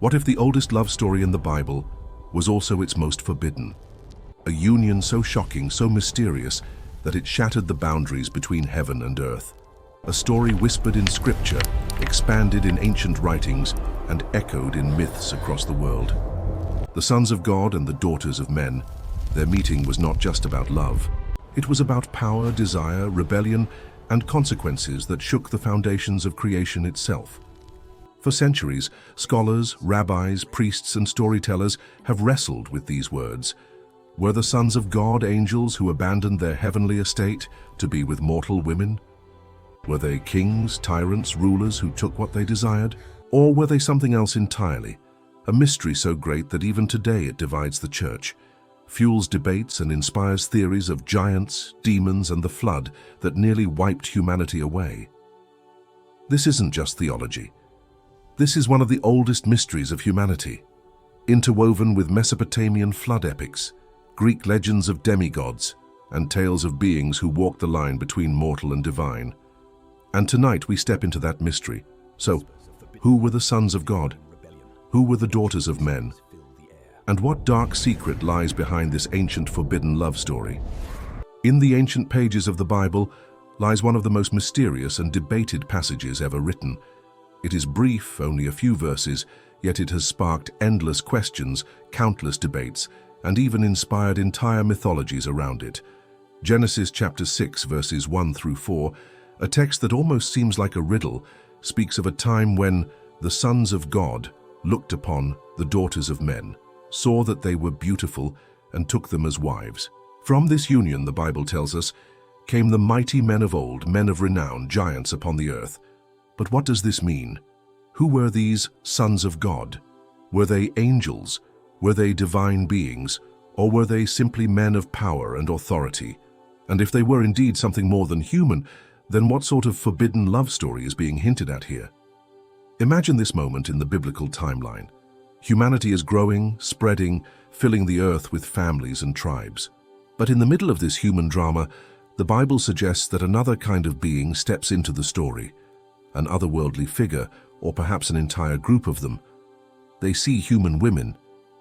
What if the oldest love story in the Bible was also its most forbidden? A union so shocking, so mysterious, that it shattered the boundaries between heaven and earth. A story whispered in scripture, expanded in ancient writings, and echoed in myths across the world. The sons of God and the daughters of men, their meeting was not just about love. It was about power, desire, rebellion, and consequences that shook the foundations of creation itself. For centuries, scholars, rabbis, priests, and storytellers have wrestled with these words. Were the sons of God angels who abandoned their heavenly estate to be with mortal women? Were they kings, tyrants, rulers who took what they desired? Or were they something else entirely? A mystery so great that even today it divides the church, fuels debates and inspires theories of giants, demons, and the flood that nearly wiped humanity away. This isn't just theology. This is one of the oldest mysteries of humanity, interwoven with Mesopotamian flood epics, Greek legends of demigods, and tales of beings who walked the line between mortal and divine. And tonight we step into that mystery. So, who were the sons of God? Who were the daughters of men? And what dark secret lies behind this ancient forbidden love story? In the ancient pages of the Bible lies one of the most mysterious and debated passages ever written. It is brief, only a few verses, yet it has sparked endless questions, countless debates, and even inspired entire mythologies around it. Genesis chapter 6, verses 1 through 4, a text that almost seems like a riddle, speaks of a time when the sons of God looked upon the daughters of men, saw that they were beautiful, and took them as wives. From this union, the Bible tells us, came the mighty men of old, men of renown, giants upon the earth. But what does this mean? Who were these sons of God? Were they angels? Were they divine beings? Or were they simply men of power and authority? And if they were indeed something more than human, then what sort of forbidden love story is being hinted at here? Imagine this moment in the biblical timeline. Humanity is growing, spreading, filling the earth with families and tribes. But in the middle of this human drama, the Bible suggests that another kind of being steps into the story, an otherworldly figure, or perhaps an entire group of them. They see human women,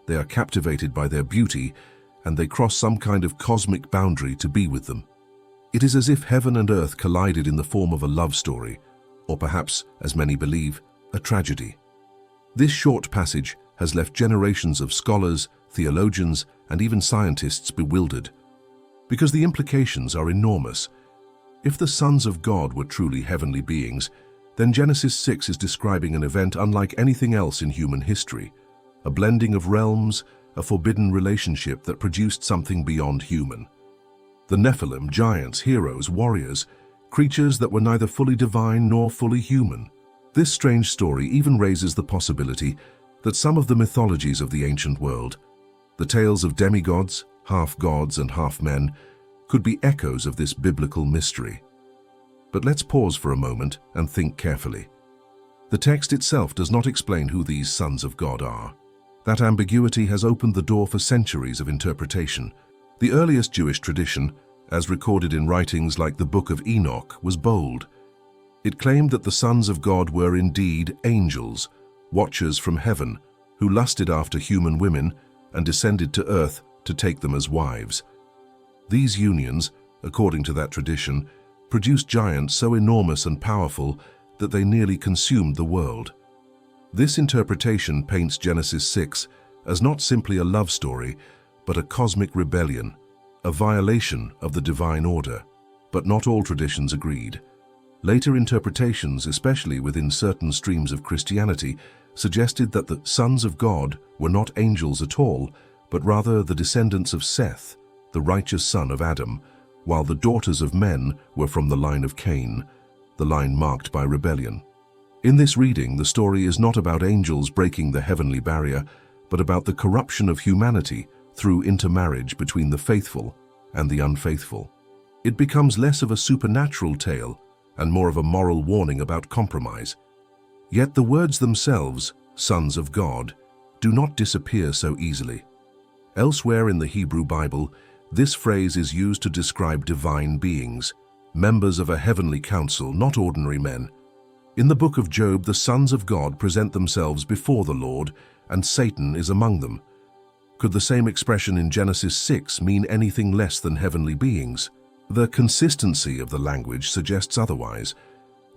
they are captivated by their beauty, and they cross some kind of cosmic boundary to be with them. It is as if heaven and earth collided in the form of a love story, or perhaps, as many believe, a tragedy. This short passage has left generations of scholars, theologians, and even scientists bewildered, because the implications are enormous. If the sons of God were truly heavenly beings, then Genesis 6 is describing an event unlike anything else in human history, a blending of realms, a forbidden relationship that produced something beyond human. The Nephilim, giants, heroes, warriors, creatures that were neither fully divine nor fully human. This strange story even raises the possibility that some of the mythologies of the ancient world, the tales of demigods, half gods and half men, could be echoes of this biblical mystery. But let's pause for a moment and think carefully. The text itself does not explain who these sons of God are. That ambiguity has opened the door for centuries of interpretation. The earliest Jewish tradition, as recorded in writings like the Book of Enoch, was bold. It claimed that the sons of God were indeed angels, watchers from heaven, who lusted after human women and descended to earth to take them as wives. These unions, according to that tradition, produced giants so enormous and powerful that they nearly consumed the world. This interpretation paints Genesis 6 as not simply a love story, but a cosmic rebellion, a violation of the divine order. But not all traditions agreed. Later interpretations, especially within certain streams of Christianity, suggested that the sons of God were not angels at all, but rather the descendants of Seth, the righteous son of Adam, while the daughters of men were from the line of Cain, the line marked by rebellion. In this reading, the story is not about angels breaking the heavenly barrier, but about the corruption of humanity through intermarriage between the faithful and the unfaithful. It becomes less of a supernatural tale and more of a moral warning about compromise. Yet the words themselves, sons of God, do not disappear so easily. Elsewhere in the Hebrew Bible, this phrase is used to describe divine beings, members of a heavenly council, not ordinary men. In the book of Job, the sons of God present themselves before the Lord, and Satan is among them. Could the same expression in Genesis 6 mean anything less than heavenly beings? The consistency of the language suggests otherwise,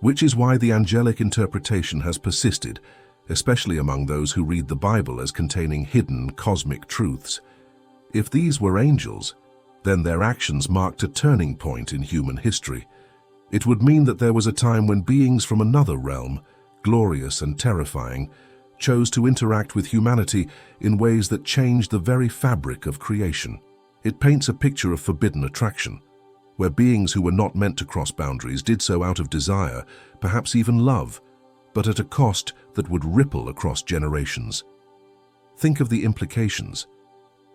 which is why the angelic interpretation has persisted, especially among those who read the Bible as containing hidden cosmic truths. If these were angels, then their actions marked a turning point in human history. It would mean that there was a time when beings from another realm, glorious and terrifying, chose to interact with humanity in ways that changed the very fabric of creation. It paints a picture of forbidden attraction, where beings who were not meant to cross boundaries did so out of desire, perhaps even love, but at a cost that would ripple across generations. Think of the implications.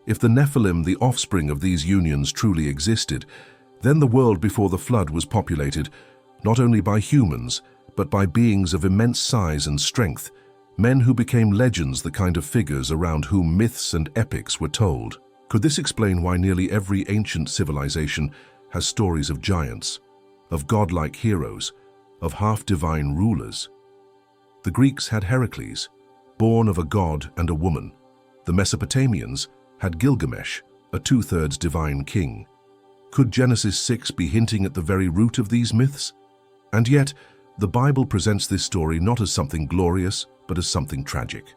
If the Nephilim, the offspring of these unions, truly existed, then the world before the flood was populated not only by humans, but by beings of immense size and strength, men who became legends, the kind of figures around whom myths and epics were told. Could this explain why nearly every ancient civilization has stories of giants, of godlike heroes, of half-divine rulers? The Greeks had Heracles, born of a god and a woman. The Mesopotamians had Gilgamesh, a two-thirds divine king. Could Genesis 6 be hinting at the very root of these myths? And yet, the Bible presents this story not as something glorious, but as something tragic.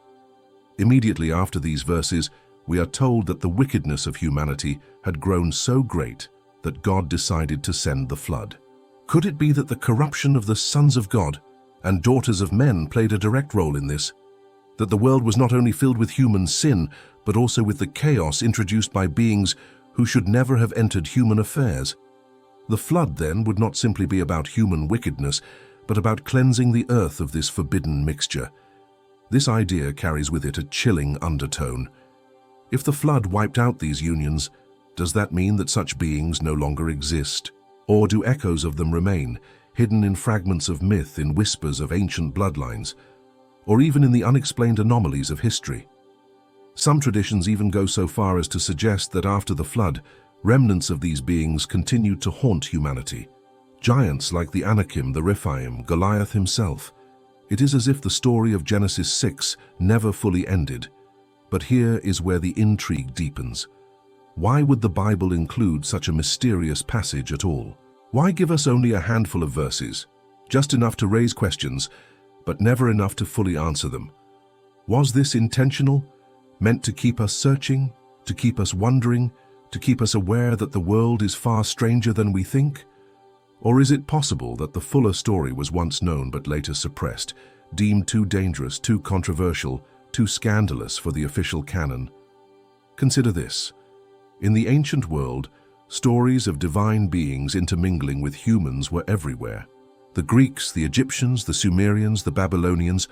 Immediately after these verses, we are told that the wickedness of humanity had grown so great that God decided to send the flood. Could it be that the corruption of the sons of God and daughters of men played a direct role in this? That the world was not only filled with human sin, but also with the chaos introduced by beings who should never have entered human affairs? The flood, then, would not simply be about human wickedness, but about cleansing the earth of this forbidden mixture. This idea carries with it a chilling undertone. If the flood wiped out these unions, does that mean that such beings no longer exist? Or do echoes of them remain, hidden in fragments of myth, in whispers of ancient bloodlines, or even in the unexplained anomalies of history? Some traditions even go so far as to suggest that after the flood, remnants of these beings continued to haunt humanity. Giants like the Anakim, the Rephaim, Goliath himself. It is as if the story of Genesis 6 never fully ended. But here is where the intrigue deepens. Why would the Bible include such a mysterious passage at all? Why give us only a handful of verses, just enough to raise questions, but never enough to fully answer them? Was this intentional? Meant to keep us searching, to keep us wondering, to keep us aware that the world is far stranger than we think? Or is it possible that the fuller story was once known but later suppressed, deemed too dangerous, too controversial, too scandalous for the official canon? Consider this. In the ancient world, stories of divine beings intermingling with humans were everywhere. The Greeks, the Egyptians, the Sumerians, the Babylonians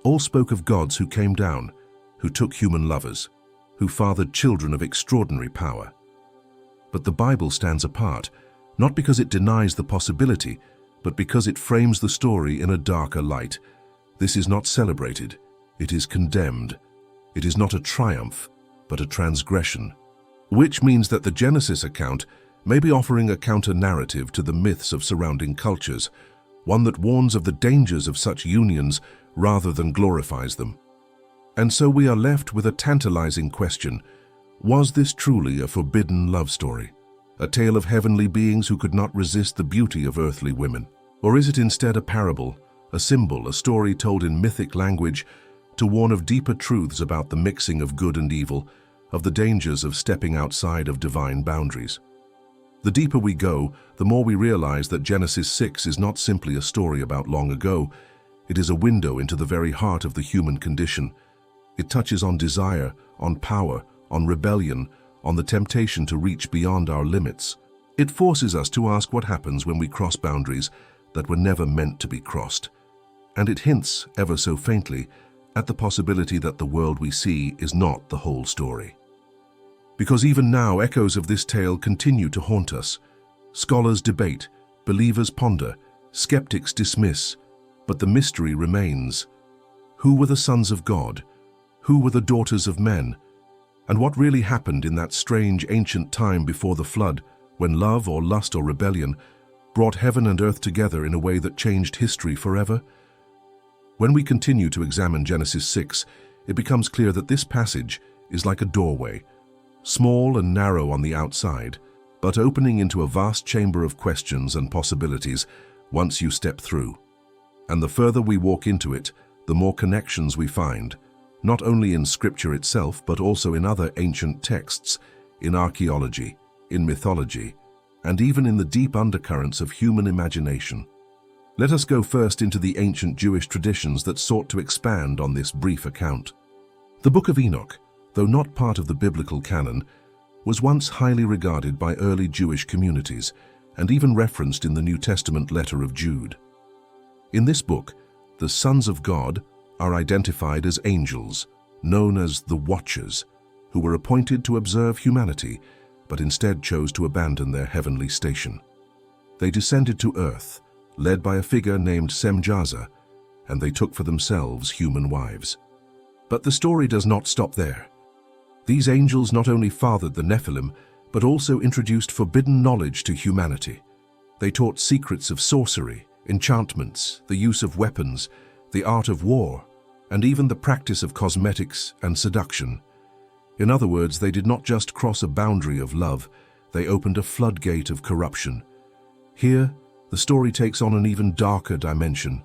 all spoke of gods who came down, who took human lovers, who fathered children of extraordinary power. But the Bible stands apart, not because it denies the possibility, but because it frames the story in a darker light. This is not celebrated, it is condemned. It is not a triumph, but a transgression. Which means that the Genesis account may be offering a counter-narrative to the myths of surrounding cultures, one that warns of the dangers of such unions rather than glorifies them. And so we are left with a tantalizing question. Was this truly a forbidden love story? A tale of heavenly beings who could not resist the beauty of earthly women? Or is it instead a parable, a symbol, a story told in mythic language to warn of deeper truths about the mixing of good and evil, of the dangers of stepping outside of divine boundaries? The deeper we go, the more we realize that Genesis 6 is not simply a story about long ago. It is a window into the very heart of the human condition. It touches on desire, on power, on rebellion, on the temptation to reach beyond our limits. It forces us to ask what happens when we cross boundaries that were never meant to be crossed. And it hints, ever so faintly, at the possibility that the world we see is not the whole story. Because even now, echoes of this tale continue to haunt us. Scholars debate, believers ponder, skeptics dismiss, but the mystery remains. Who were the sons of God? Who were the daughters of men? And what really happened in that strange ancient time before the flood, when love or lust or rebellion brought heaven and earth together in a way that changed history forever? When we continue to examine Genesis 6, it becomes clear that this passage is like a doorway, small and narrow on the outside, but opening into a vast chamber of questions and possibilities once you step through. And the further we walk into it, the more connections we find, not only in Scripture itself, but also in other ancient texts, in archaeology, in mythology, and even in the deep undercurrents of human imagination. Let us go first into the ancient Jewish traditions that sought to expand on this brief account. The Book of Enoch, though not part of the biblical canon, was once highly regarded by early Jewish communities and even referenced in the New Testament letter of Jude. In this book, the sons of God are identified as angels, known as the Watchers, who were appointed to observe humanity, but instead chose to abandon their heavenly station. They descended to earth, led by a figure named Semjaza, and they took for themselves human wives. But the story does not stop there. These angels not only fathered the Nephilim, but also introduced forbidden knowledge to humanity. They taught secrets of sorcery, enchantments, the use of weapons, the art of war, and even the practice of cosmetics and seduction. In other words, they did not just cross a boundary of love, they opened a floodgate of corruption. Here, the story takes on an even darker dimension.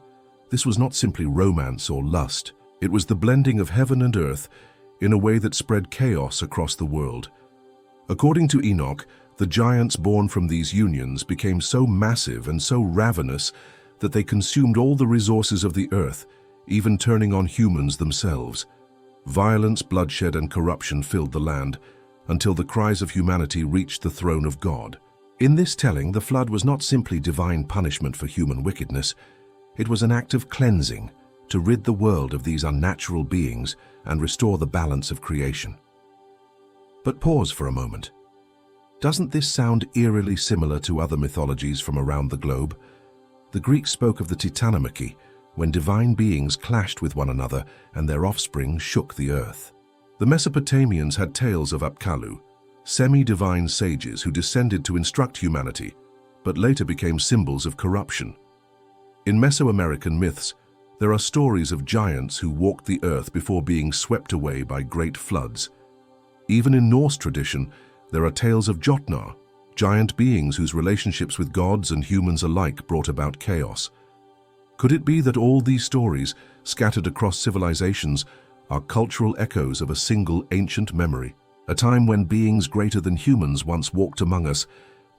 This was not simply romance or lust. It was the blending of heaven and earth in a way that spread chaos across the world. According to Enoch, the giants born from these unions became so massive and so ravenous that they consumed all the resources of the earth, even turning on humans themselves. Violence, bloodshed, and corruption filled the land until the cries of humanity reached the throne of God. In this telling, the flood was not simply divine punishment for human wickedness. It was an act of cleansing to rid the world of these unnatural beings and restore the balance of creation. But pause for a moment. Doesn't this sound eerily similar to other mythologies from around the globe? The Greeks spoke of the Titanomachy, when divine beings clashed with one another and their offspring shook the earth. The Mesopotamians had tales of Apkallu, semi-divine sages who descended to instruct humanity, but later became symbols of corruption. In Mesoamerican myths, there are stories of giants who walked the earth before being swept away by great floods. Even in Norse tradition, there are tales of Jotnar, giant beings whose relationships with gods and humans alike brought about chaos. Could it be that all these stories, scattered across civilizations, are cultural echoes of a single ancient memory, a time when beings greater than humans once walked among us,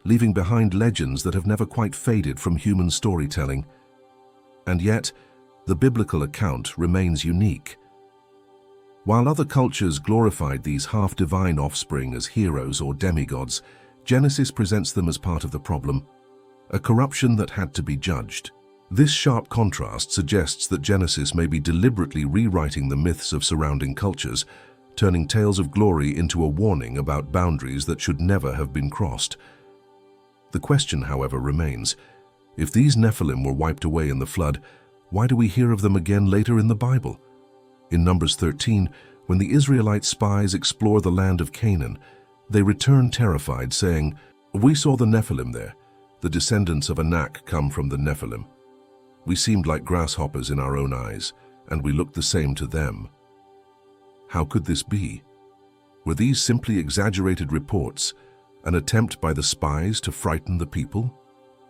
leaving behind legends that have never quite faded from human storytelling? And yet, the biblical account remains unique. While other cultures glorified these half-divine offspring as heroes or demigods, Genesis presents them as part of the problem, a corruption that had to be judged. This sharp contrast suggests that Genesis may be deliberately rewriting the myths of surrounding cultures, turning tales of glory into a warning about boundaries that should never have been crossed. The question, however, remains, if these Nephilim were wiped away in the flood, why do we hear of them again later in the Bible? In Numbers 13, when the Israelite spies explore the land of Canaan, they return terrified, saying, "We saw the Nephilim there. The descendants of Anak come from the Nephilim. We seemed like grasshoppers in our own eyes, and we looked the same to them." How could this be? Were these simply exaggerated reports, an attempt by the spies to frighten the people?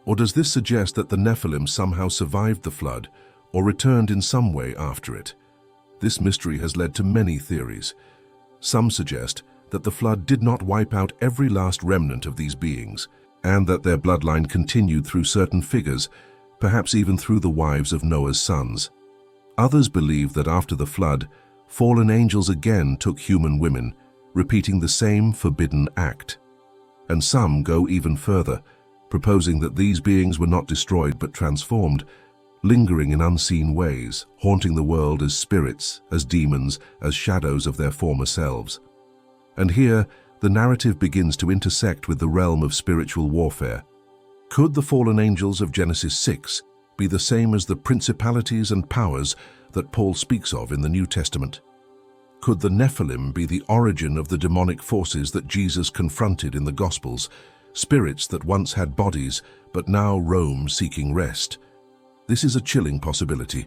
Or does this suggest that the Nephilim somehow survived the flood or returned in some way after it? This mystery has led to many theories. Some suggest that the flood did not wipe out every last remnant of these beings, and that their bloodline continued through certain figures, perhaps even through the wives of Noah's sons. Others believe that after the flood, fallen angels again took human women, repeating the same forbidden act. And some go even further, proposing that these beings were not destroyed but transformed, lingering in unseen ways, haunting the world as spirits, as demons, as shadows of their former selves. And here, the narrative begins to intersect with the realm of spiritual warfare. Could the fallen angels of Genesis 6 be the same as the principalities and powers that Paul speaks of in the New Testament? Could the Nephilim be the origin of the demonic forces that Jesus confronted in the Gospels, spirits that once had bodies but now roam seeking rest? This is a chilling possibility,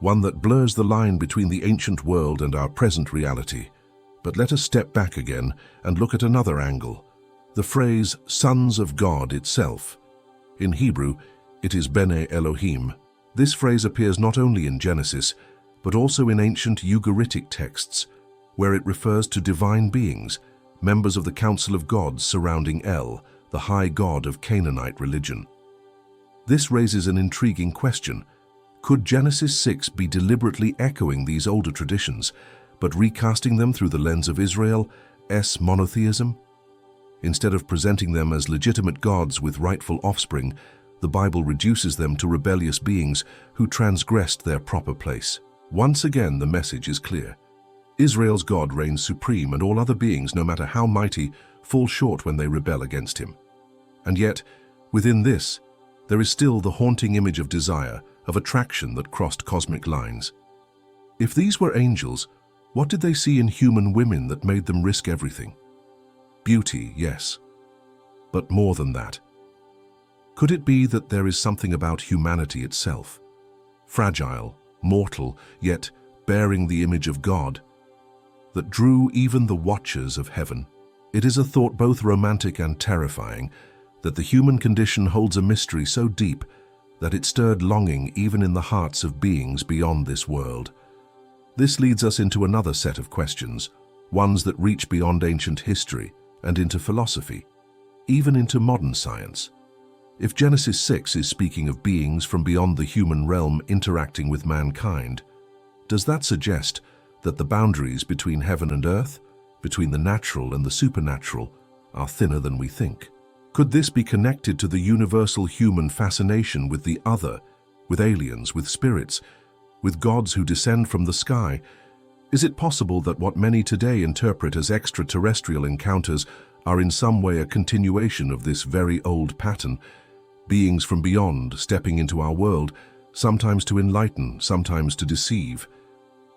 one that blurs the line between the ancient world and our present reality. But let us step back again and look at another angle, the phrase sons of God itself. In Hebrew, it is Bene Elohim. This phrase appears not only in Genesis, but also in ancient Ugaritic texts, where it refers to divine beings, members of the council of gods surrounding El, the high god of Canaanite religion. This raises an intriguing question. Could Genesis 6 be deliberately echoing these older traditions, but recasting them through the lens of Israel's monotheism? Instead of presenting them as legitimate gods with rightful offspring, the Bible reduces them to rebellious beings who transgressed their proper place. Once again, the message is clear. Israel's God reigns supreme, and all other beings, no matter how mighty, fall short when they rebel against him. And yet, within this, there is still the haunting image of desire, of attraction that crossed cosmic lines. If these were angels, what did they see in human women that made them risk everything? Beauty, yes, but more than that. Could it be that there is something about humanity itself, fragile, mortal, yet bearing the image of God, that drew even the watchers of heaven? It is a thought both romantic and terrifying, that the human condition holds a mystery so deep that it stirred longing even in the hearts of beings beyond this world. This leads us into another set of questions, ones that reach beyond ancient history and into philosophy, even into modern science. If Genesis 6 is speaking of beings from beyond the human realm interacting with mankind, does that suggest that the boundaries between heaven and earth, between the natural and the supernatural, are thinner than we think? Could this be connected to the universal human fascination with the other, with aliens, with spirits, with gods who descend from the sky? Is it possible that what many today interpret as extraterrestrial encounters are in some way a continuation of this very old pattern? Beings from beyond stepping into our world, sometimes to enlighten, sometimes to deceive.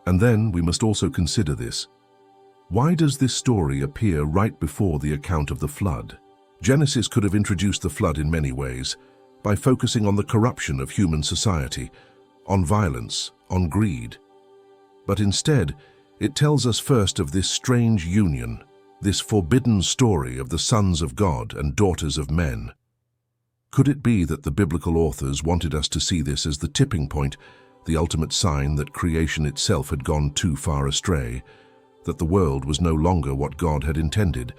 And then we must also consider this. Why does this story appear right before the account of the flood? Genesis could have introduced the flood in many ways, by focusing on the corruption of human society, on violence, on greed. But instead, it tells us first of this strange union, this forbidden story of the sons of God and daughters of men. Could it be that the biblical authors wanted us to see this as the tipping point, the ultimate sign that creation itself had gone too far astray, that the world was no longer what God had intended,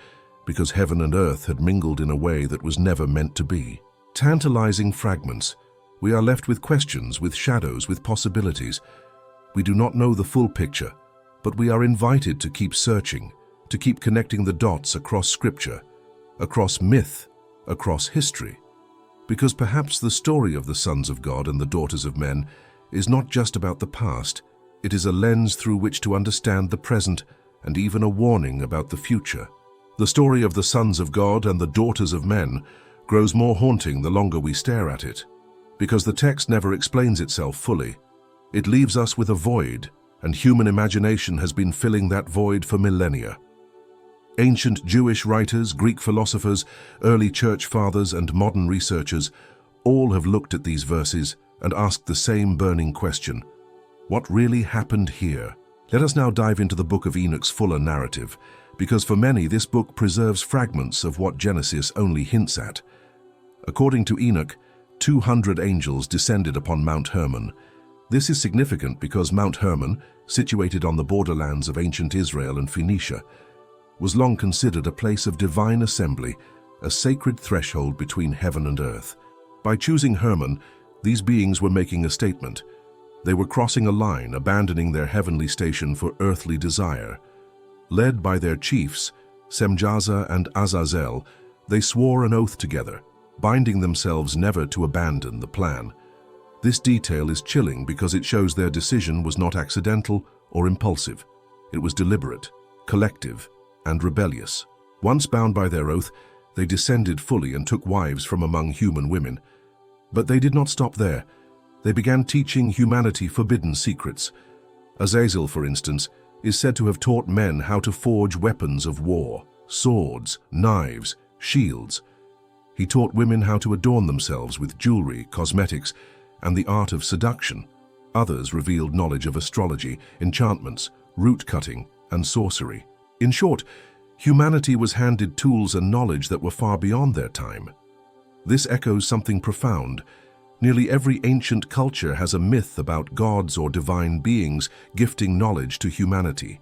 because heaven and earth had mingled in a way that was never meant to be? Tantalizing fragments. We are left with questions, with shadows, with possibilities. We do not know the full picture, but we are invited to keep searching, to keep connecting the dots across scripture, across myth, across history. Because perhaps the story of the sons of God and the daughters of men is not just about the past, it is a lens through which to understand the present and even a warning about the future. The story of the sons of God and the daughters of men grows more haunting the longer we stare at it, because the text never explains itself fully. It leaves us with a void, and human imagination has been filling that void for millennia. Ancient Jewish writers, Greek philosophers, early church fathers, and modern researchers all have looked at these verses and asked the same burning question: what really happened here? Let us now dive into the book of Enoch's fuller narrative, because for many this book preserves fragments of what Genesis only hints at. According to Enoch, 200 angels descended upon Mount Hermon. This is significant because Mount Hermon, situated on the borderlands of ancient Israel and Phoenicia, was long considered a place of divine assembly, a sacred threshold between heaven and earth. By choosing Hermon, these beings were making a statement. They were crossing a line, abandoning their heavenly station for earthly desire. Led by their chiefs, Semjaza and Azazel, they swore an oath together, binding themselves never to abandon the plan. This detail is chilling because it shows their decision was not accidental or impulsive. It was deliberate, collective, and rebellious. Once bound by their oath, they descended fully and took wives from among human women. But they did not stop there. They began teaching humanity forbidden secrets. Azazel, for instance, is said to have taught men how to forge weapons of war, swords, knives, shields. He taught women how to adorn themselves with jewelry, cosmetics, and the art of seduction. Others revealed knowledge of astrology, enchantments, root cutting, and sorcery. In short, humanity was handed tools and knowledge that were far beyond their time. This echoes something profound. Nearly every ancient culture has a myth about gods or divine beings gifting knowledge to humanity.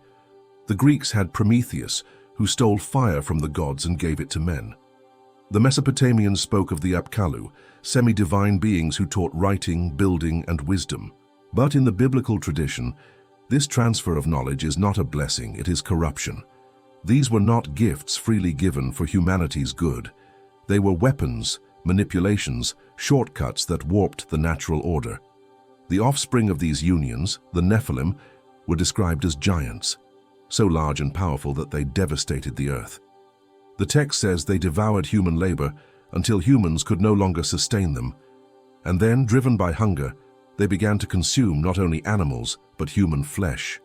The Greeks had Prometheus, who stole fire from the gods and gave it to men. The Mesopotamians spoke of the Apkallu, semi-divine beings who taught writing, building, and wisdom. But in the biblical tradition, this transfer of knowledge is not a blessing, it is corruption. These were not gifts freely given for humanity's good. They were weapons, manipulations, shortcuts that warped the natural order. The offspring of these unions, the Nephilim, were described as giants, so large and powerful that they devastated the earth. The text says they devoured human labor until humans could no longer sustain them, and then, driven by hunger, they began to consume not only animals but human flesh.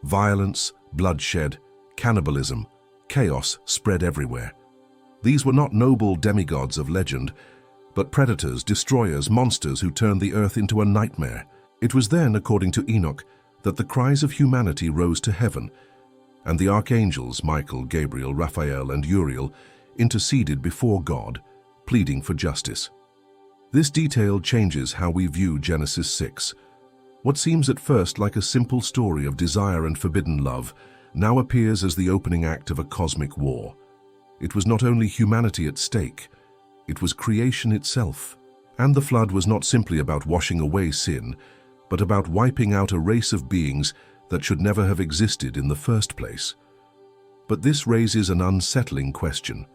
Violence, bloodshed, cannibalism, chaos spread everywhere. These were not noble demigods of legend, but predators, destroyers, monsters who turned the earth into a nightmare. It was then, according to Enoch, that the cries of humanity rose to heaven, and the archangels Michael, Gabriel, Raphael, and Uriel interceded before God, pleading for justice. This detail changes how we view Genesis 6. What seems at first like a simple story of desire and forbidden love now appears as the opening act of a cosmic war. It was not only humanity at stake, it was creation itself. And the flood was not simply about washing away sin, but about wiping out a race of beings that should never have existed in the first place. But this raises an unsettling question.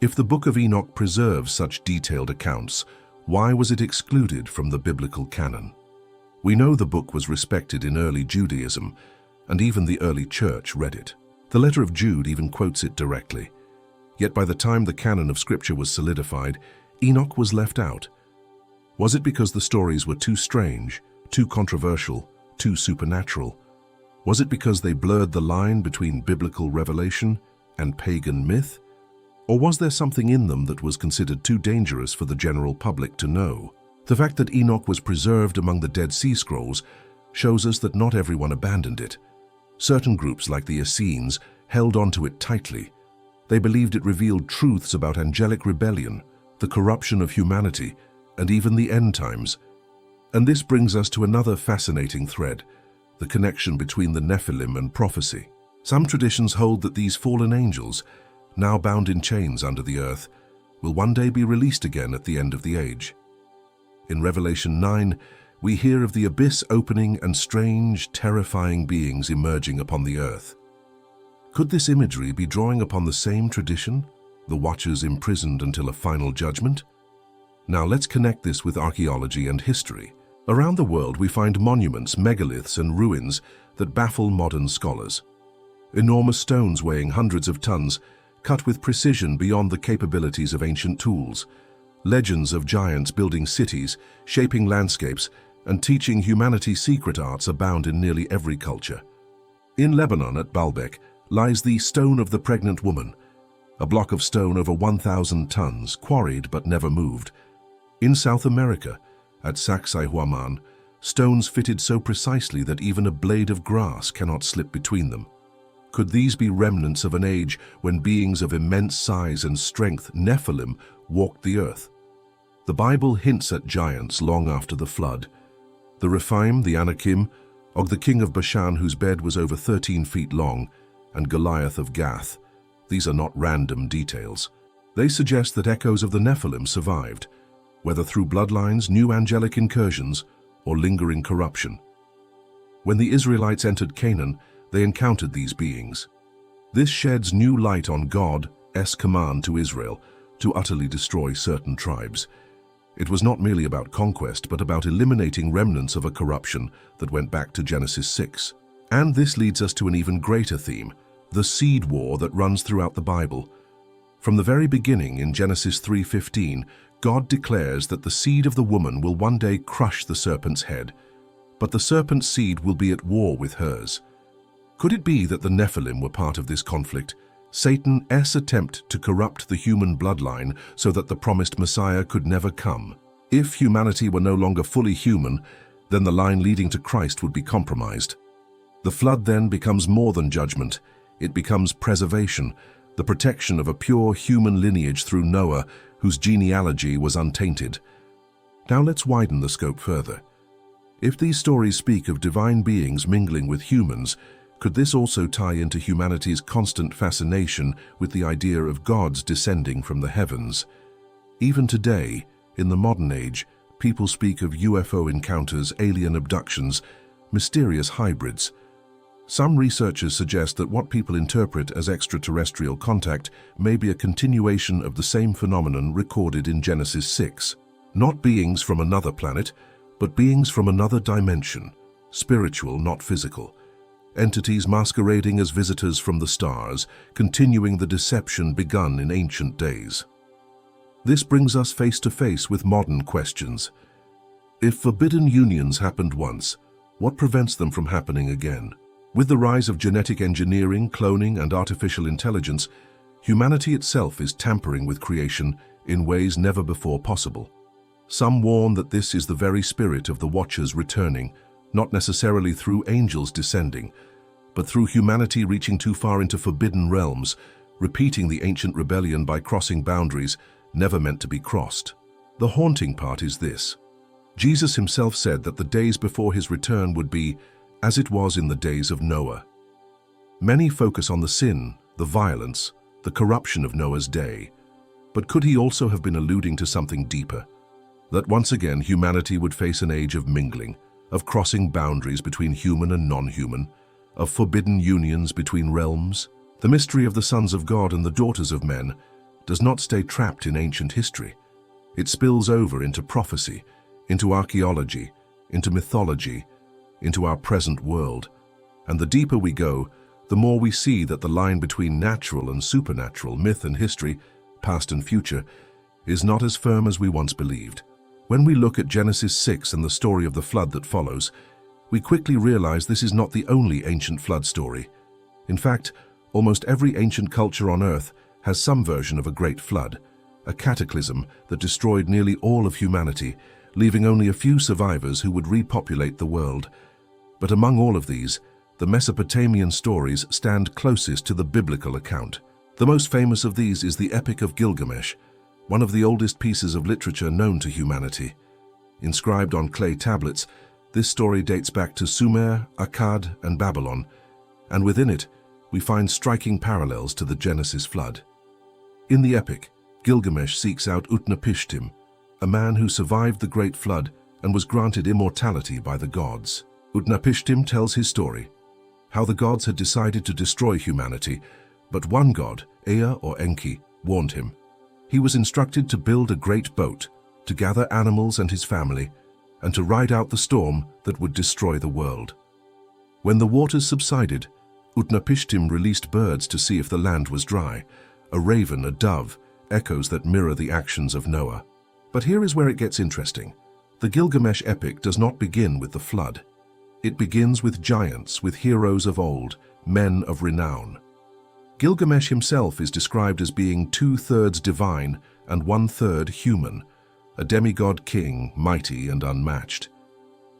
If the Book of Enoch preserves such detailed accounts, why was it excluded from the biblical canon? We know the book was respected in early Judaism, and even the early church read it. The letter of Jude even quotes it directly. Yet by the time the canon of Scripture was solidified, Enoch was left out. Was it because the stories were too strange, too controversial, too supernatural? Was it because they blurred the line between biblical revelation and pagan myth? Or was there something in them that was considered too dangerous for the general public to know? The fact that Enoch was preserved among the Dead Sea Scrolls shows us that not everyone abandoned it. Certain groups, like the Essenes, held onto it tightly. They believed it revealed truths about angelic rebellion, the corruption of humanity, and even the end times. And this brings us to another fascinating thread, the connection between the Nephilim and prophecy. Some traditions hold that these fallen angels, now bound in chains under the earth, will one day be released again at the end of the age. In Revelation 9, we hear of the abyss opening and strange, terrifying beings emerging upon the earth. Could this imagery be drawing upon the same tradition, the Watchers imprisoned until a final judgment? Now let's connect this with archaeology and history. Around the world we find monuments, megaliths, and ruins that baffle modern scholars. Enormous stones weighing hundreds of tons, cut with precision beyond the capabilities of ancient tools. Legends of giants building cities, shaping landscapes, and teaching humanity secret arts abound in nearly every culture. In Lebanon at Baalbek lies the Stone of the Pregnant Woman, a block of stone over 1,000 tons, quarried but never moved. In South America, at Sacsayhuaman, stones fitted so precisely that even a blade of grass cannot slip between them. Could these be remnants of an age when beings of immense size and strength, Nephilim, walked the earth? The Bible hints at giants long after the flood. The Rephaim, the Anakim, Og the king of Bashan, whose bed was over 13 feet long, and Goliath of Gath. These are not random details. They suggest that echoes of the Nephilim survived, whether through bloodlines, new angelic incursions, or lingering corruption. When the Israelites entered Canaan, they encountered these beings. This sheds new light on God's command to Israel to utterly destroy certain tribes. It was not merely about conquest, but about eliminating remnants of a corruption that went back to Genesis 6. And this leads us to an even greater theme, the seed war that runs throughout the Bible. From the very beginning in Genesis 3:15, God declares that the seed of the woman will one day crush the serpent's head, but the serpent's seed will be at war with hers. Could it be that the Nephilim were part of this conflict, Satan's attempt to corrupt the human bloodline so that the promised Messiah could never come? If humanity were no longer fully human, then the line leading to Christ would be compromised. The flood then becomes more than judgment. It becomes preservation, the protection of a pure human lineage through Noah, whose genealogy was untainted. Now let's widen the scope further. If these stories speak of divine beings mingling with humans, could this also tie into humanity's constant fascination with the idea of gods descending from the heavens? Even today, in the modern age, people speak of UFO encounters, alien abductions, mysterious hybrids. Some researchers suggest that what people interpret as extraterrestrial contact may be a continuation of the same phenomenon recorded in Genesis 6. Not beings from another planet, but beings from another dimension, spiritual, not physical. Entities masquerading as visitors from the stars, continuing the deception begun in ancient days. This brings us face to face with modern questions. If forbidden unions happened once, what prevents them from happening again? With the rise of genetic engineering, cloning, and artificial intelligence, humanity itself is tampering with creation in ways never before possible. Some warn that this is the very spirit of the Watchers returning, not necessarily through angels descending, but through humanity reaching too far into forbidden realms, repeating the ancient rebellion by crossing boundaries never meant to be crossed. The haunting part is this. Jesus himself said that the days before his return would be as it was in the days of Noah. Many focus on the sin, the violence, the corruption of Noah's day, but could he also have been alluding to something deeper? That once again humanity would face an age of mingling, of crossing boundaries between human and non-human, of forbidden unions between realms. The mystery of the sons of God and the daughters of men does not stay trapped in ancient history. It spills over into prophecy, into archaeology, into mythology, into our present world. And the deeper we go, the more we see that the line between natural and supernatural, myth and history, past and future, is not as firm as we once believed. When we look at Genesis 6 and the story of the flood that follows, we quickly realize this is not the only ancient flood story. In fact, almost every ancient culture on Earth has some version of a great flood, a cataclysm that destroyed nearly all of humanity, leaving only a few survivors who would repopulate the world. But among all of these, the Mesopotamian stories stand closest to the biblical account. The most famous of these is the Epic of Gilgamesh, one of the oldest pieces of literature known to humanity. Inscribed on clay tablets, this story dates back to Sumer, Akkad, and Babylon, and within it, we find striking parallels to the Genesis flood. In the epic, Gilgamesh seeks out Utnapishtim, a man who survived the Great Flood and was granted immortality by the gods. Utnapishtim tells his story, how the gods had decided to destroy humanity, but one god, Ea or Enki, warned him. He was instructed to build a great boat, to gather animals and his family, and to ride out the storm that would destroy the world. When the waters subsided, Utnapishtim released birds to see if the land was dry. A raven, a dove, echoes that mirror the actions of Noah. But here is where it gets interesting. The Gilgamesh epic does not begin with the flood. It begins with giants, with heroes of old, men of renown. Gilgamesh himself is described as being 2/3 divine and 1/3 human, a demigod king, mighty and unmatched.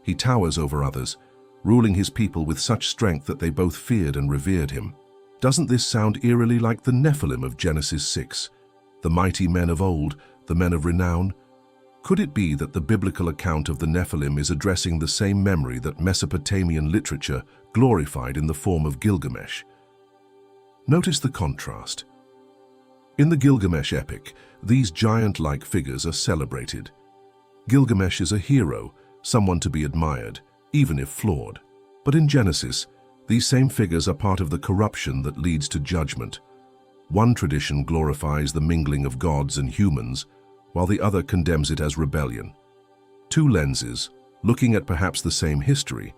He towers over others, ruling his people with such strength that they both feared and revered him. Doesn't this sound eerily like the Nephilim of Genesis 6? The mighty men of old, the men of renown? Could it be that the biblical account of the Nephilim is addressing the same memory that Mesopotamian literature glorified in the form of Gilgamesh? Notice the contrast. In the Gilgamesh epic, these giant-like figures are celebrated. Gilgamesh is a hero, someone to be admired, even if flawed. But in Genesis, these same figures are part of the corruption that leads to judgment. One tradition glorifies the mingling of gods and humans, while the other condemns it as rebellion. Two lenses, looking at perhaps the same history.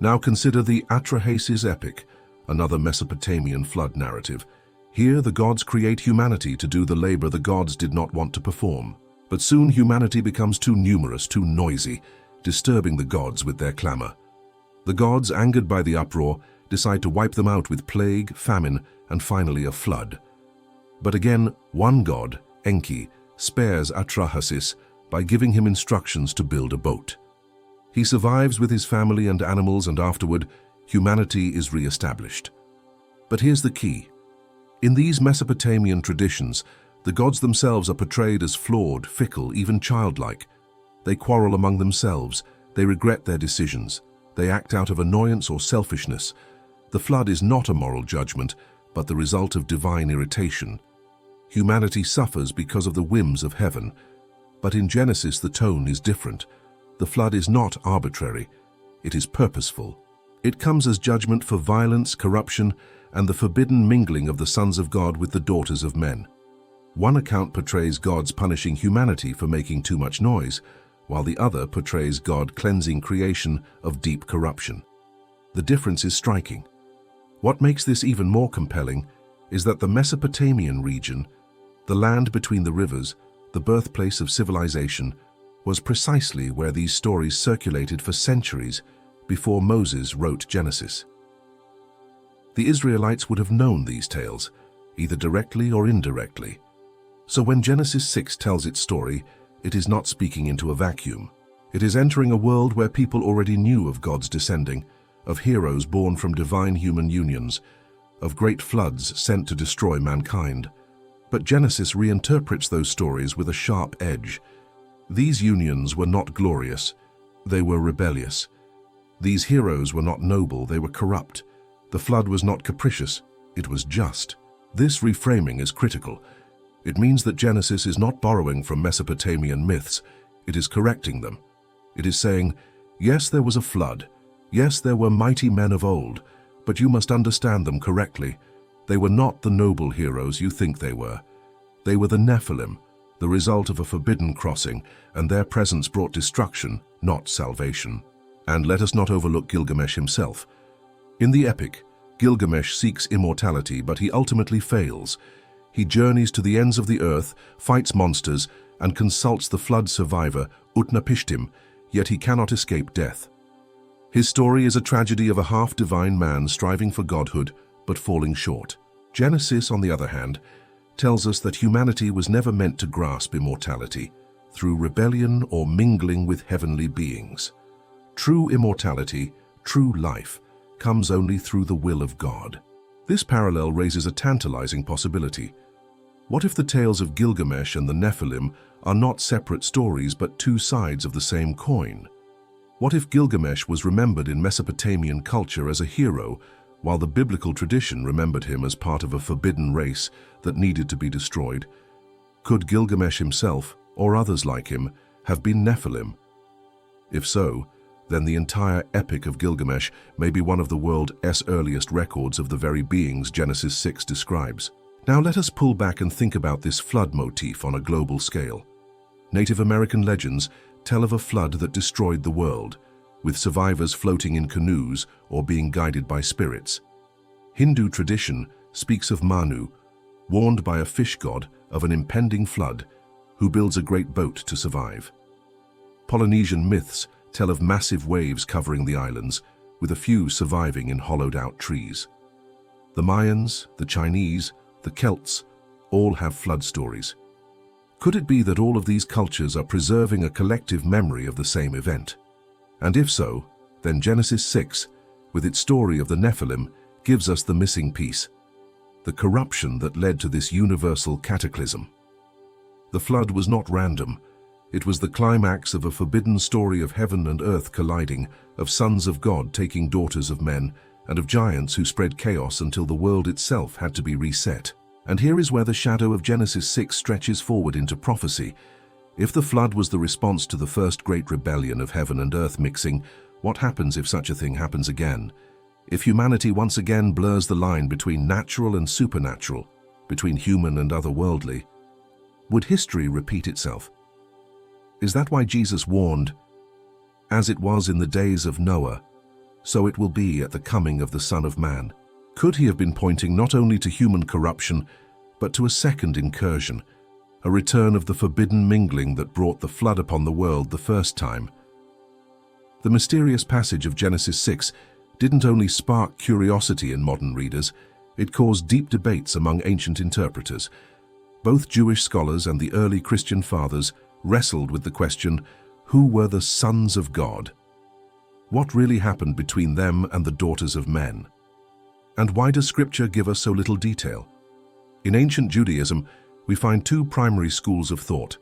Now consider the Atrahasis epic, another Mesopotamian flood narrative. Here the gods create humanity to do the labor the gods did not want to perform. But soon humanity becomes too numerous, too noisy, disturbing the gods with their clamor. The gods, angered by the uproar, decide to wipe them out with plague, famine, and finally a flood. But again, one god, Enki, spares Atrahasis by giving him instructions to build a boat. He survives with his family and animals, and afterward, humanity is re-established. But here's the key. In these Mesopotamian traditions, the gods themselves are portrayed as flawed, fickle, even childlike. They quarrel among themselves, they regret their decisions, they act out of annoyance or selfishness. The flood is not a moral judgment, but the result of divine irritation. Humanity suffers because of the whims of heaven. But in Genesis, the tone is different. The flood is not arbitrary, it is purposeful. It comes as judgment for violence, corruption, and the forbidden mingling of the sons of God with the daughters of men. One account portrays God's punishing humanity for making too much noise, while the other portrays God cleansing creation of deep corruption. The difference is striking. What makes this even more compelling is that the Mesopotamian region, the land between the rivers, the birthplace of civilization, was precisely where these stories circulated for centuries before Moses wrote Genesis. The Israelites would have known these tales, either directly or indirectly. So when Genesis 6 tells its story, it is not speaking into a vacuum. It is entering a world where people already knew of God's descending, of heroes born from divine human unions, of great floods sent to destroy mankind. But Genesis reinterprets those stories with a sharp edge. These unions were not glorious, they were rebellious. These heroes were not noble, they were corrupt. The flood was not capricious, it was just. This reframing is critical. It means that Genesis is not borrowing from Mesopotamian myths, it is correcting them. It is saying, yes, there was a flood, yes, there were mighty men of old, but you must understand them correctly. They were not the noble heroes you think they were. They were the Nephilim, the result of a forbidden crossing, and their presence brought destruction, not salvation. And let us not overlook Gilgamesh himself. In the epic, Gilgamesh seeks immortality, but he ultimately fails. He journeys to the ends of the earth, fights monsters, and consults the flood survivor, Utnapishtim, yet he cannot escape death. His story is a tragedy of a half-divine man striving for godhood, but falling short. Genesis, on the other hand, tells us that humanity was never meant to grasp immortality through rebellion or mingling with heavenly beings. True immortality, true life, comes only through the will of God. This parallel raises a tantalizing possibility. What if the tales of Gilgamesh and the Nephilim are not separate stories but two sides of the same coin? What if Gilgamesh was remembered in Mesopotamian culture as a hero, while the biblical tradition remembered him as part of a forbidden race that needed to be destroyed? Could Gilgamesh himself, or others like him, have been Nephilim? If so, then the entire epic of Gilgamesh may be one of the world's earliest records of the very beings Genesis 6 describes. Now let us pull back and think about this flood motif on a global scale. Native American legends tell of a flood that destroyed the world, with survivors floating in canoes or being guided by spirits. Hindu tradition speaks of Manu, warned by a fish god of an impending flood, who builds a great boat to survive. Polynesian myths tell of massive waves covering the islands, with a few surviving in hollowed-out trees. The Mayans, the Chinese, the Celts, all have flood stories. Could it be that all of these cultures are preserving a collective memory of the same event? And if so, then Genesis 6, with its story of the Nephilim, gives us the missing piece, the corruption that led to this universal cataclysm. The flood was not random. It was the climax of a forbidden story of heaven and earth colliding, of sons of God taking daughters of men, and of giants who spread chaos until the world itself had to be reset. And here is where the shadow of Genesis 6 stretches forward into prophecy. If the flood was the response to the first great rebellion of heaven and earth mixing, what happens if such a thing happens again? If humanity once again blurs the line between natural and supernatural, between human and otherworldly, would history repeat itself? Is that why Jesus warned, "As it was in the days of Noah, so it will be at the coming of the Son of Man"? Could he have been pointing not only to human corruption, but to a second incursion, a return of the forbidden mingling that brought the flood upon the world the first time? The mysterious passage of Genesis 6 didn't only spark curiosity in modern readers, it caused deep debates among ancient interpreters. Both Jewish scholars and the early Christian fathers wrestled with the question, who were the sons of God? What really happened between them and the daughters of men? And why does Scripture give us so little detail? In ancient Judaism, we find two primary schools of thought.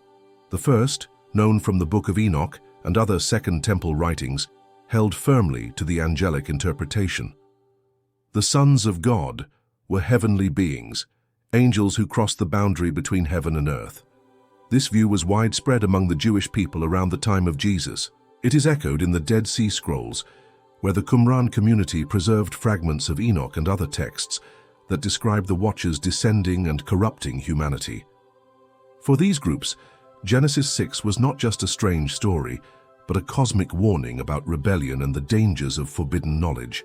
The first, known from the Book of Enoch and other Second Temple writings, held firmly to the angelic interpretation. The sons of God were heavenly beings, angels who crossed the boundary between heaven and earth. This view was widespread among the Jewish people around the time of Jesus. It is echoed in the Dead Sea Scrolls, where the Qumran community preserved fragments of Enoch and other texts that describe the Watchers descending and corrupting humanity. For these groups, Genesis 6 was not just a strange story, but a cosmic warning about rebellion and the dangers of forbidden knowledge.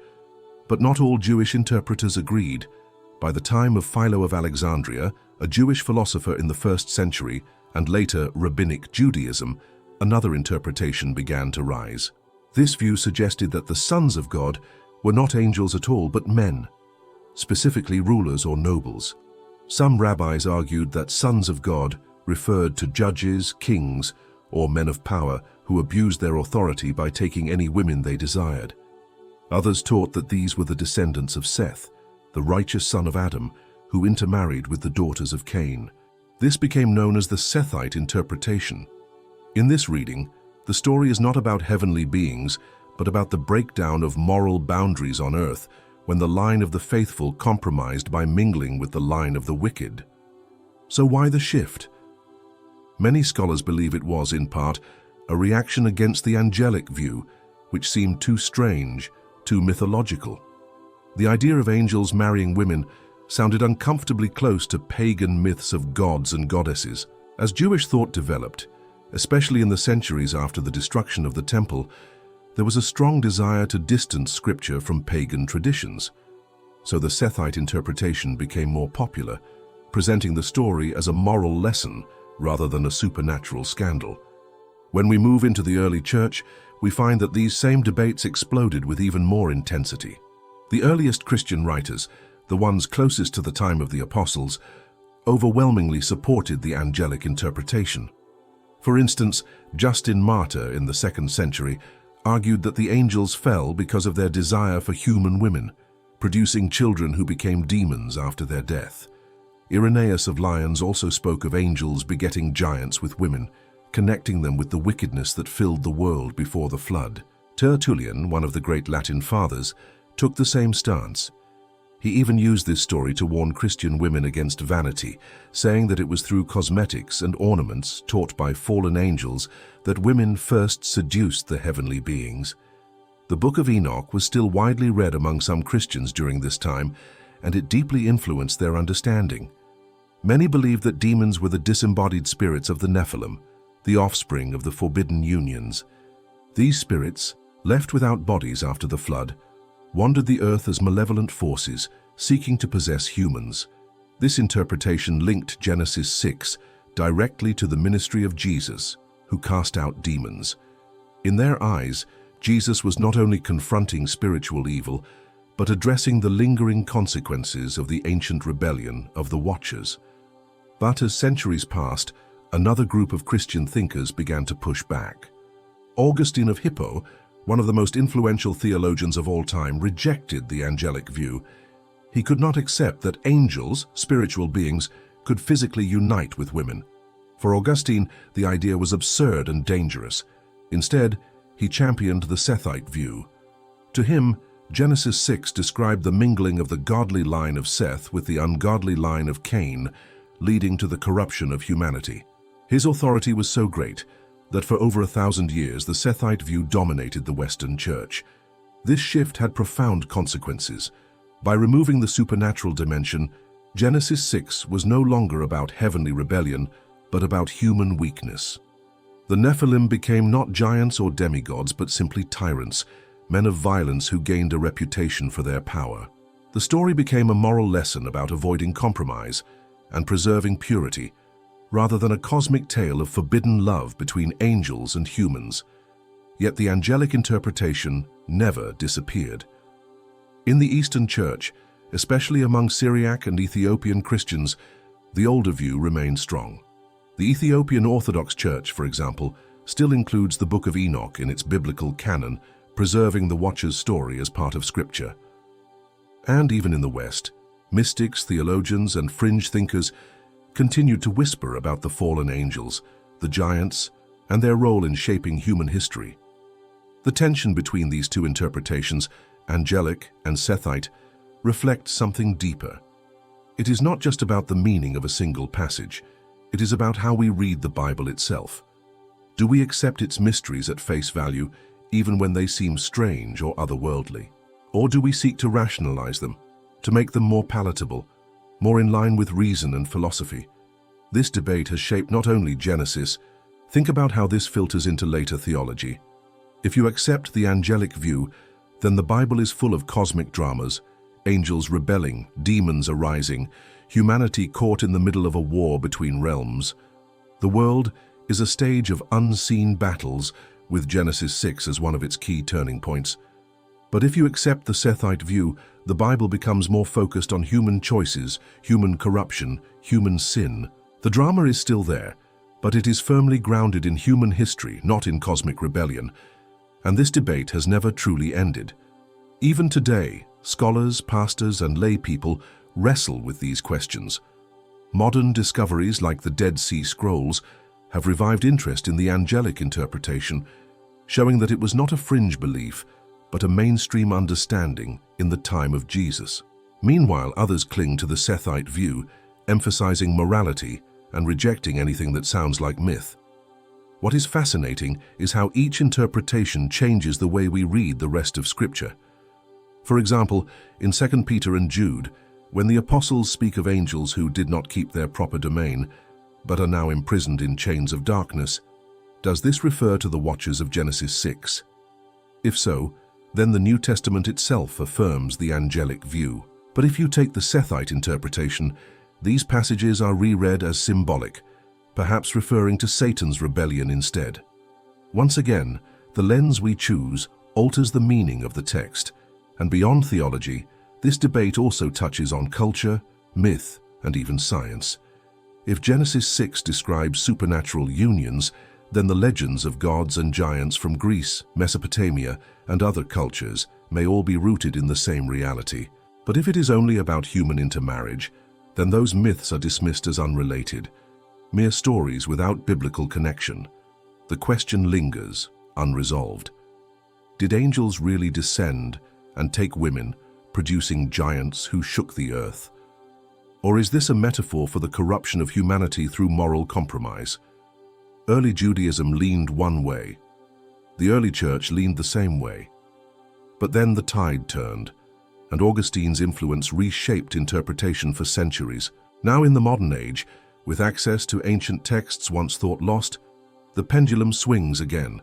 But not all Jewish interpreters agreed. By the time of Philo of Alexandria, a Jewish philosopher in the 1st century, and later Rabbinic Judaism, another interpretation began to rise. This view suggested that the sons of God were not angels at all, but men, specifically rulers or nobles. Some rabbis argued that sons of God referred to judges, kings, or men of power who abused their authority by taking any women they desired. Others taught that these were the descendants of Seth, the righteous son of Adam, who intermarried with the daughters of Cain. This became known as the Sethite interpretation. In this reading, the story is not about heavenly beings, but about the breakdown of moral boundaries on earth when the line of the faithful compromised by mingling with the line of the wicked. So why the shift? Many scholars believe it was, in part, a reaction against the angelic view, which seemed too strange, too mythological. The idea of angels marrying women sounded uncomfortably close to pagan myths of gods and goddesses. As Jewish thought developed, especially in the centuries after the destruction of the temple, there was a strong desire to distance Scripture from pagan traditions. So the Sethite interpretation became more popular, presenting the story as a moral lesson rather than a supernatural scandal. When we move into the early church, we find that these same debates exploded with even more intensity. The earliest Christian writers, the ones closest to the time of the apostles, overwhelmingly supported the angelic interpretation. For instance, Justin Martyr in the 2nd century argued that the angels fell because of their desire for human women, producing children who became demons after their death. Irenaeus of Lyons also spoke of angels begetting giants with women, connecting them with the wickedness that filled the world before the flood. Tertullian, one of the great Latin fathers, took the same stance. He even used this story to warn Christian women against vanity, saying that it was through cosmetics and ornaments taught by fallen angels that women first seduced the heavenly beings. The Book of Enoch was still widely read among some Christians during this time, and it deeply influenced their understanding. Many believed that demons were the disembodied spirits of the Nephilim, the offspring of the forbidden unions. These spirits, left without bodies after the flood, wandered the earth as malevolent forces, seeking to possess humans. This interpretation linked Genesis 6 directly to the ministry of Jesus, who cast out demons. In their eyes, Jesus was not only confronting spiritual evil, but addressing the lingering consequences of the ancient rebellion of the Watchers. But as centuries passed, another group of Christian thinkers began to push back. Augustine of Hippo, one of the most influential theologians of all time, rejected the angelic view. He could not accept that angels, spiritual beings, could physically unite with women. For Augustine, the idea was absurd and dangerous. Instead, he championed the Sethite view. To him, Genesis 6 described the mingling of the godly line of Seth with the ungodly line of Cain, leading to the corruption of humanity. His authority was so great that for over 1,000 years the Sethite view dominated the Western Church. This shift had profound consequences. By removing the supernatural dimension, Genesis 6 was no longer about heavenly rebellion, but about human weakness. The Nephilim became not giants or demigods, but simply tyrants, men of violence who gained a reputation for their power. The story became a moral lesson about avoiding compromise and preserving purity, rather than a cosmic tale of forbidden love between angels and humans. Yet the angelic interpretation never disappeared. In the Eastern Church, especially among Syriac and Ethiopian Christians, the older view remained strong. The Ethiopian Orthodox Church, for example, still includes the Book of Enoch in its biblical canon, preserving the Watcher's story as part of Scripture. And even in the West, mystics, theologians, and fringe thinkers continued to whisper about the fallen angels, the giants, and their role in shaping human history. The tension between these two interpretations, angelic and Sethite, reflects something deeper. It is not just about the meaning of a single passage. It is about how we read the Bible itself. Do we accept its mysteries at face value, even when they seem strange or otherworldly? Or do we seek to rationalize them, to make them more palatable, more in line with reason and philosophy? This debate has shaped not only Genesis. Think about how this filters into later theology. If you accept the angelic view, then the Bible is full of cosmic dramas, angels rebelling, demons arising, humanity caught in the middle of a war between realms. The world is a stage of unseen battles, with Genesis 6 as one of its key turning points. But if you accept the Sethite view, the Bible becomes more focused on human choices, human corruption, human sin. The drama is still there, but it is firmly grounded in human history, not in cosmic rebellion. And this debate has never truly ended. Even today, scholars, pastors, and lay people wrestle with these questions. Modern discoveries like the Dead Sea Scrolls have revived interest in the angelic interpretation, showing that it was not a fringe belief, but a mainstream understanding in the time of Jesus. Meanwhile, others cling to the Sethite view, emphasizing morality and rejecting anything that sounds like myth. What is fascinating is how each interpretation changes the way we read the rest of Scripture. For example, in 2 Peter and Jude, when the apostles speak of angels who did not keep their proper domain, but are now imprisoned in chains of darkness, does this refer to the Watchers of Genesis 6? If so, then the New Testament itself affirms the angelic view. But if you take the Sethite interpretation, these passages are reread as symbolic, perhaps referring to Satan's rebellion instead. Once again, the lens we choose alters the meaning of the text, and beyond theology, this debate also touches on culture, myth, and even science. If Genesis 6 describes supernatural unions, then the legends of gods and giants from Greece, Mesopotamia, and other cultures may all be rooted in the same reality. But if it is only about human intermarriage, then those myths are dismissed as unrelated, mere stories without biblical connection. The question lingers, unresolved. Did angels really descend and take women, producing giants who shook the earth? Or is this a metaphor for the corruption of humanity through moral compromise? Early Judaism leaned one way. The early church leaned the same way. But then the tide turned, and Augustine's influence reshaped interpretation for centuries. Now in the modern age, with access to ancient texts once thought lost, the pendulum swings again.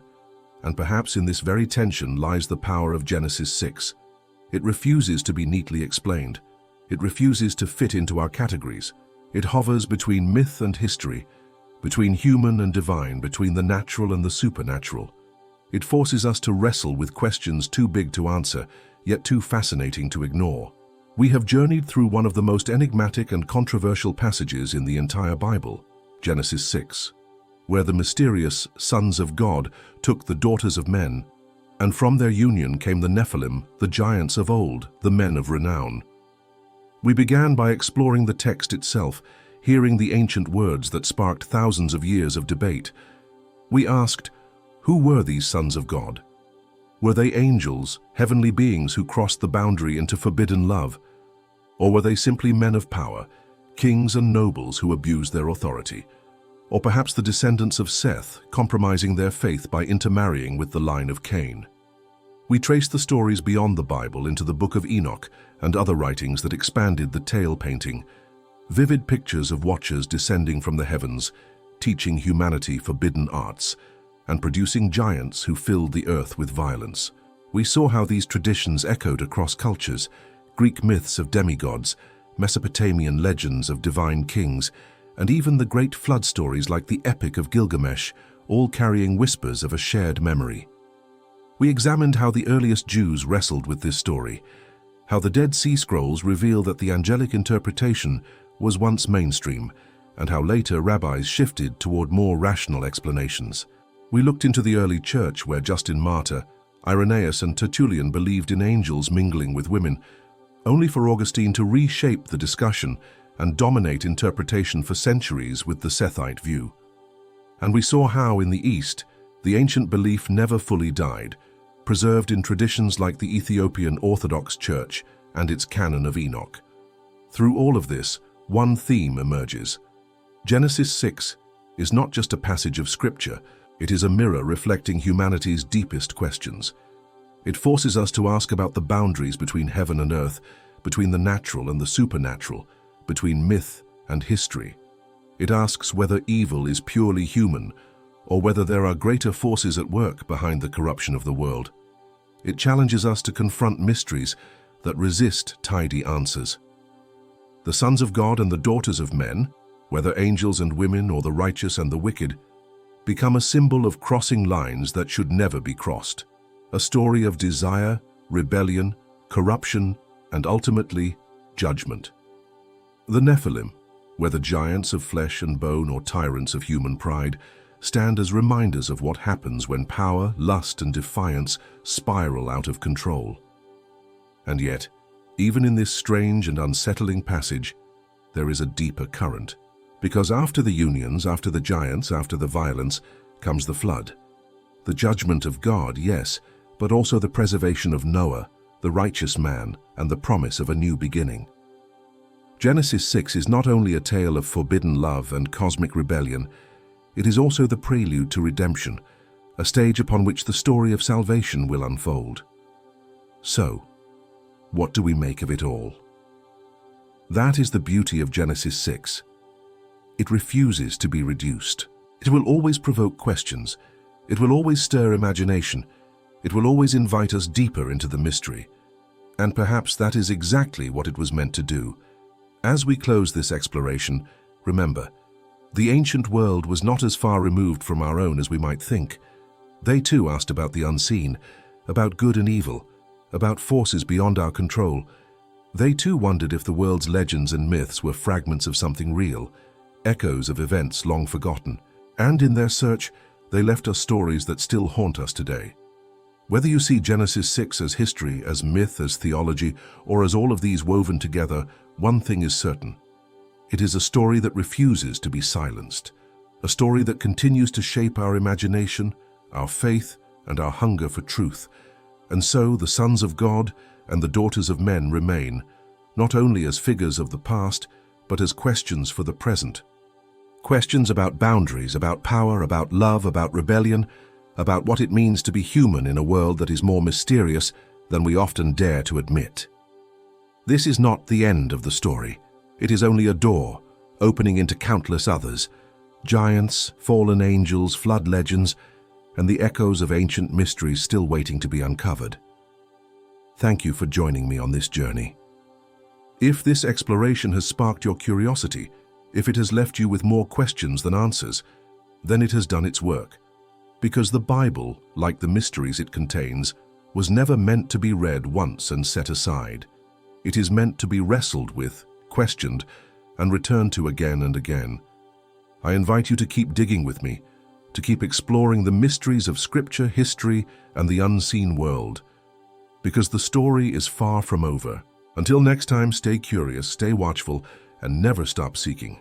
And perhaps in this very tension lies the power of Genesis 6. It refuses to be neatly explained. It refuses to fit into our categories. It hovers between myth and history, between human and divine, between the natural and the supernatural. It forces us to wrestle with questions too big to answer, yet too fascinating to ignore. We have journeyed through one of the most enigmatic and controversial passages in the entire Bible, Genesis 6, where the mysterious sons of God took the daughters of men, and from their union came the Nephilim, the giants of old, the men of renown. We began by exploring the text itself, hearing the ancient words that sparked thousands of years of debate. We asked, who were these sons of God? Were they angels, heavenly beings who crossed the boundary into forbidden love? Or were they simply men of power, kings and nobles who abused their authority? Or perhaps the descendants of Seth, compromising their faith by intermarrying with the line of Cain? We traced the stories beyond the Bible into the Book of Enoch and other writings that expanded the tale painting, vivid pictures of watchers descending from the heavens, teaching humanity forbidden arts, and producing giants who filled the earth with violence. We saw how these traditions echoed across cultures, Greek myths of demigods, Mesopotamian legends of divine kings, and even the great flood stories like the Epic of Gilgamesh, all carrying whispers of a shared memory. We examined how the earliest Jews wrestled with this story, how the Dead Sea Scrolls reveal that the angelic interpretation was once mainstream, and how later rabbis shifted toward more rational explanations. We looked into the early church where Justin Martyr, Irenaeus and Tertullian believed in angels mingling with women, only for Augustine to reshape the discussion and dominate interpretation for centuries with the Sethite view. And we saw how, in the East, the ancient belief never fully died, preserved in traditions like the Ethiopian Orthodox Church and its Canon of Enoch. Through all of this, one theme emerges. Genesis 6 is not just a passage of scripture, it is a mirror reflecting humanity's deepest questions. It forces us to ask about the boundaries between heaven and earth, between the natural and the supernatural, between myth and history. It asks whether evil is purely human, or whether there are greater forces at work behind the corruption of the world. It challenges us to confront mysteries that resist tidy answers. The sons of God and the daughters of men, whether angels and women or the righteous and the wicked, become a symbol of crossing lines that should never be crossed. A story of desire, rebellion, corruption, and ultimately, judgment. The Nephilim, whether giants of flesh and bone or tyrants of human pride, stand as reminders of what happens when power, lust, and defiance spiral out of control. And yet, even in this strange and unsettling passage, there is a deeper current. Because after the unions, after the giants, after the violence, comes the flood. The judgment of God, yes, but also the preservation of Noah, the righteous man, and the promise of a new beginning. Genesis 6 is not only a tale of forbidden love and cosmic rebellion, it is also the prelude to redemption, a stage upon which the story of salvation will unfold. So, what do we make of it all? That is the beauty of Genesis 6. It refuses to be reduced. It will always provoke questions. It will always stir imagination. It will always invite us deeper into the mystery. And perhaps that is exactly what it was meant to do. As we close this exploration, remember, the ancient world was not as far removed from our own as we might think. They too asked about the unseen, about good and evil, about forces beyond our control. They too wondered if the world's legends and myths were fragments of something real, echoes of events long forgotten. And in their search, they left us stories that still haunt us today. Whether you see Genesis 6 as history, as myth, as theology, or as all of these woven together, one thing is certain. It is a story that refuses to be silenced, a story that continues to shape our imagination, our faith, and our hunger for truth. And so the sons of God and the daughters of men remain, not only as figures of the past, but as questions for the present. Questions about boundaries, about power, about love, about rebellion, about what it means to be human in a world that is more mysterious than we often dare to admit. This is not the end of the story. It is only a door, opening into countless others, giants, fallen angels, flood legends, and the echoes of ancient mysteries still waiting to be uncovered. Thank you for joining me on this journey. If this exploration has sparked your curiosity, if it has left you with more questions than answers, then it has done its work. Because the Bible, like the mysteries it contains, was never meant to be read once and set aside. It is meant to be wrestled with, questioned, and returned to again and again. I invite you to keep digging with me, to keep exploring the mysteries of Scripture, history, and the unseen world. Because the story is far from over. Until next time, stay curious, stay watchful, and never stop seeking.